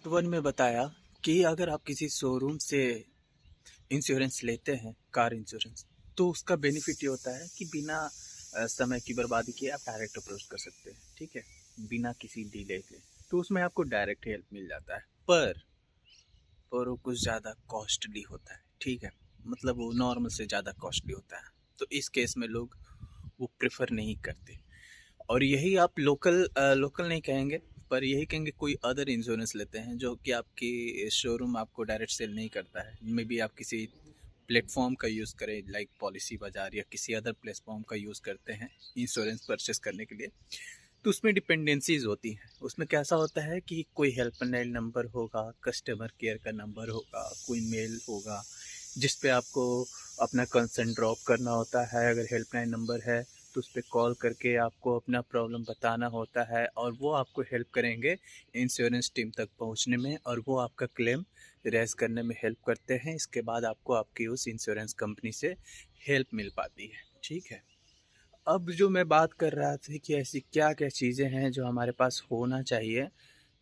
Part one में बताया कि अगर आप किसी शोरूम से इंश्योरेंस लेते हैं, कार इंश्योरेंस, तो उसका बेनिफिट ये होता है कि बिना समय की बर्बादी किए आप डायरेक्ट अप्रोच कर सकते हैं। ठीक है, बिना किसी डिले के। तो उसमें आपको डायरेक्ट हेल्प मिल जाता है, पर वो कुछ ज़्यादा कॉस्टली होता है। ठीक है, मतलब वो नॉर्मल से ज़्यादा कॉस्टली होता है। तो इस केस में लोग वो प्रेफर नहीं करते। और यही आप लोकल नहीं कहेंगे, पर यही कहेंगे कोई अदर इंश्योरेंस लेते हैं जो कि आपकी शोरूम आपको डायरेक्ट सेल नहीं करता है। मे बी आप किसी प्लेटफॉर्म का यूज़ करें, लाइक पॉलिसी बाजार या किसी अदर प्लेटफॉर्म का यूज़ करते हैं इंश्योरेंस परचेस करने के लिए। तो उसमें डिपेंडेंसीज होती हैं। उसमें कैसा होता है कि कोई हेल्पलाइन नंबर होगा, कस्टमर केयर का नंबर होगा, कोई मेल होगा जिस पे आपको अपना कंसर्न ड्रॉप करना होता है। अगर हेल्पलाइन नंबर है तो उस पर कॉल करके आपको अपना प्रॉब्लम बताना होता है और वो आपको हेल्प करेंगे इंश्योरेंस टीम तक पहुंचने में, और वो आपका क्लेम रेज करने में हेल्प करते हैं। इसके बाद आपको आपकी उस इंश्योरेंस कंपनी से हेल्प मिल पाती है। ठीक है, अब जो मैं बात कर रहा था कि ऐसी क्या क्या चीज़ें हैं जो हमारे पास होना चाहिए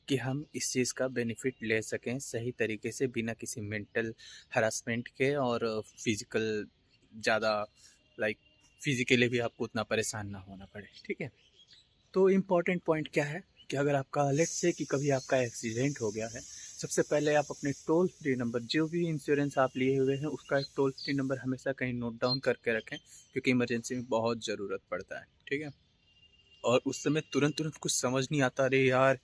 कि हम इस चीज़ का बेनिफिट ले सकें सही तरीके से, बिना किसी मेंटल हरासमेंट के और फिज़िकल ज़्यादा, लाइक फिज़िकली भी आपको उतना परेशान ना होना पड़े। ठीक है, तो इम्पॉर्टेंट पॉइंट क्या है कि अगर आपका लेट्स से कि कभी आपका एक्सीडेंट हो गया है, सबसे पहले आप अपने टोल फ्री नंबर, जो भी इंश्योरेंस आप लिए हुए हैं उसका एक टोल फ्री नंबर हमेशा कहीं नोट डाउन करके रखें, क्योंकि इमरजेंसी में बहुत ज़रूरत पड़ता है। ठीक है, और उस समय तुरंत तुरंत कुछ समझ नहीं आता, अरे यार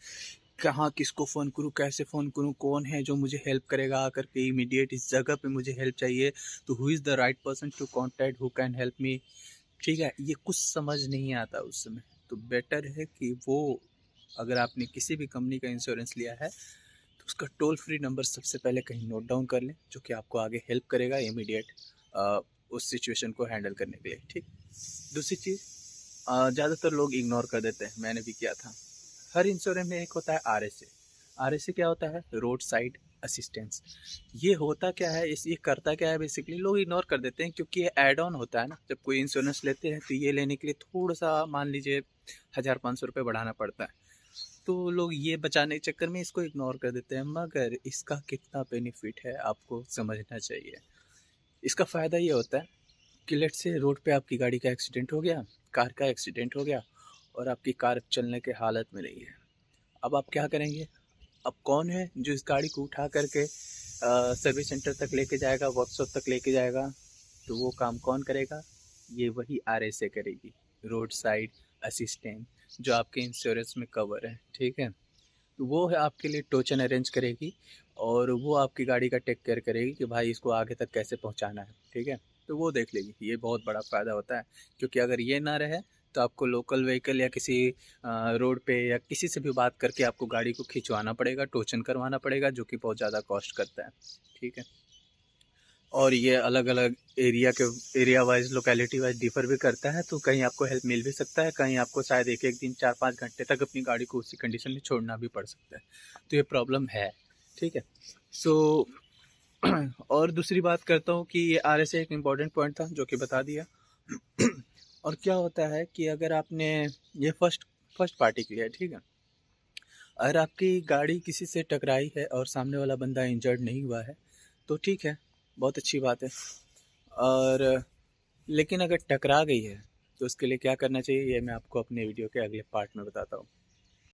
कहाँ किसको फ़ोन करूँ, कैसे फ़ोन करूँ, कौन है जो मुझे हेल्प करेगा आकर के इमीडिएट इस जगह पे मुझे हेल्प चाहिए, तो who is the right person to contact, who can help me. ठीक है, ये कुछ समझ नहीं आता उस समय। तो बेटर है कि वो, अगर आपने किसी भी कंपनी का इंश्योरेंस लिया है तो उसका टोल फ्री नंबर सबसे पहले कहीं नोट डाउन कर लें, जो कि आपको आगे हेल्प करेगा इमीडिएट उस सिचुएशन को हैंडल करने के लिए। ठीक, दूसरी चीज़, ज़्यादातर लोग इग्नोर कर देते हैं, मैंने भी किया था। हर इंश्योरेंस में एक होता है आरएसए। आरएसए क्या होता है? Road side assistance. ये होता क्या है, इस ये करता क्या है, बेसिकली लोग इग्नोर कर देते हैं क्योंकि ये ऐड ऑन होता है ना। जब कोई इंश्योरेंस लेते हैं तो ये लेने के लिए थोड़ा सा, मान लीजिए 1,000-500 रुपये बढ़ाना पड़ता है, तो लोग ये बचाने के चक्कर में इसको इग्नोर कर देते हैं। मगर इसका कितना बेनिफिट है आपको समझना चाहिए। इसका फ़ायदा ये होता है कि लेट से रोड पे आपकी गाड़ी का एक्सीडेंट हो गया, कार का एक्सीडेंट हो गया और आपकी कार चलने के हालत में नहीं है। अब आप क्या करेंगे? अब कौन है जो इस गाड़ी को उठा करके सर्विस सेंटर तक लेके जाएगा, वर्कशॉप तक लेके जाएगा? तो वो काम कौन करेगा? ये वही आरएसए करेगी, रोड साइड असिस्टेंट, जो आपके इंश्योरेंस में कवर है। ठीक है, तो वो है आपके लिए टोचन अरेंज करेगी और वो आपकी गाड़ी का टेक केयर करेगी कि भाई इसको आगे तक कैसे पहुंचाना है। ठीक है, तो वो देख लेगी। ये बहुत बड़ा फ़ायदा होता है, क्योंकि अगर ये ना रहे तो आपको लोकल व्हीकल या किसी रोड पे या किसी से भी बात करके आपको गाड़ी को खिंचवाना पड़ेगा, टोचन करवाना पड़ेगा, जो कि बहुत ज़्यादा कॉस्ट करता है। ठीक है, और ये अलग अलग area wise, locality wise differ भी करता है। तो कहीं आपको हेल्प मिल भी सकता है, कहीं आपको शायद एक एक दिन 4-5 घंटे तक अपनी गाड़ी को उसी कंडीशन में छोड़ना भी पड़ सकता है। तो ये प्रॉब्लम है। ठीक है, सो और दूसरी बात करता हूँ कि ये आर एस एक इम्पॉर्टेंट पॉइंट था जो कि बता दिया। और क्या होता है कि अगर आपने ये फर्स्ट फर्स्ट पार्टी की है, ठीक है, अगर आपकी गाड़ी किसी से टकराई है और सामने वाला बंदा इंजर्ड नहीं हुआ है तो ठीक है, बहुत अच्छी बात है। और लेकिन अगर टकरा गई है तो उसके लिए क्या करना चाहिए, ये मैं आपको अपने वीडियो के अगले पार्ट में बताता हूँ।